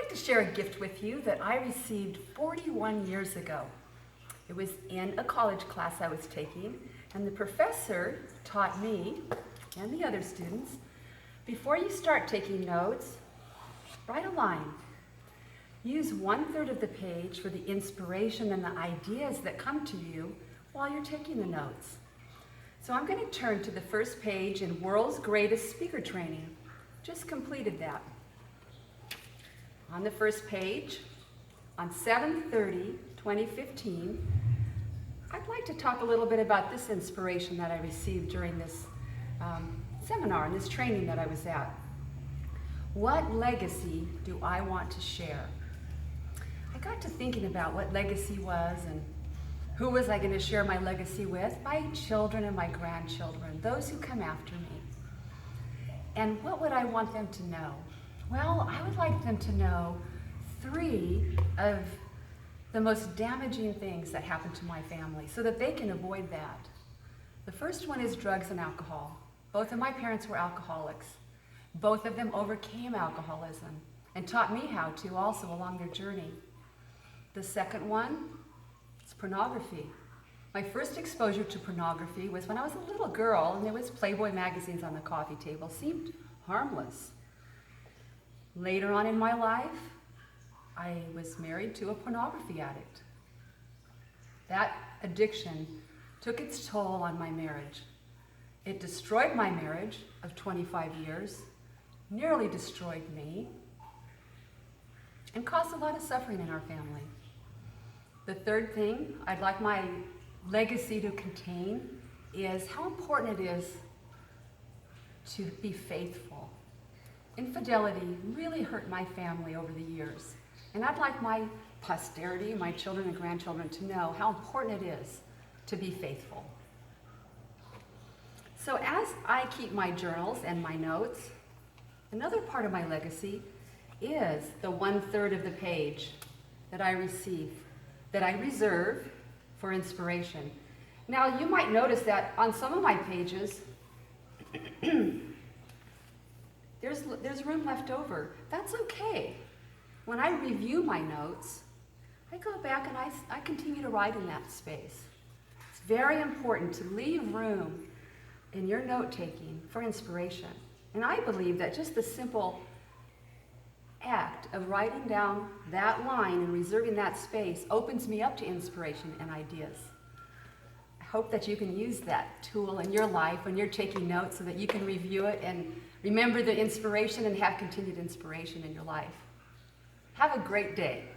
like to share a gift with you that I received 41 years ago. It was in a college class I was taking, and the professor taught me and the other students, before you start taking notes, write a line. Use 1/3 of the page for the inspiration and the ideas that come to you while you're taking the notes. So I'm going to turn to the first page in World's Greatest Speaker Training. Just completed that. On the first page, on 7/30/2015, I'd like to talk a little bit about this inspiration that I received during this seminar and this training that I was at. What legacy do I want to share? I got to thinking about what legacy was and who was I going to share my legacy with? My children and my grandchildren, those who come after me. And what would I want them to know? Well, I would like them to know 3 of the most damaging things that happened to my family so that they can avoid that. The first one is drugs and alcohol. Both of my parents were alcoholics. Both of them overcame alcoholism and taught me how to also along their journey. The second one is pornography. My first exposure to pornography was when I was a little girl and there was Playboy magazines on the coffee table. Seemed harmless. Later on in my life, I was married to a pornography addict. That addiction took its toll on my marriage. It destroyed my marriage of 25 years, nearly destroyed me, and caused a lot of suffering in our family. The third thing I'd like my legacy to contain is how important it is to be faithful. Infidelity really hurt my family over the years, and I'd like my posterity, my children and grandchildren, to know how important it is to be faithful. So as I keep my journals and my notes, another part of my legacy is the 1/3 of the page that I reserve for inspiration. Now, you might notice that on some of my pages, there's room left over. That's okay. When I review my notes, I go back and I continue to write in that space. It's very important to leave room in your note-taking for inspiration. And I believe that just the simple act of writing down that line and reserving that space opens me up to inspiration and ideas. I hope that you can use that tool in your life when you're taking notes so that you can review it and remember the inspiration and have continued inspiration in your life. Have a great day.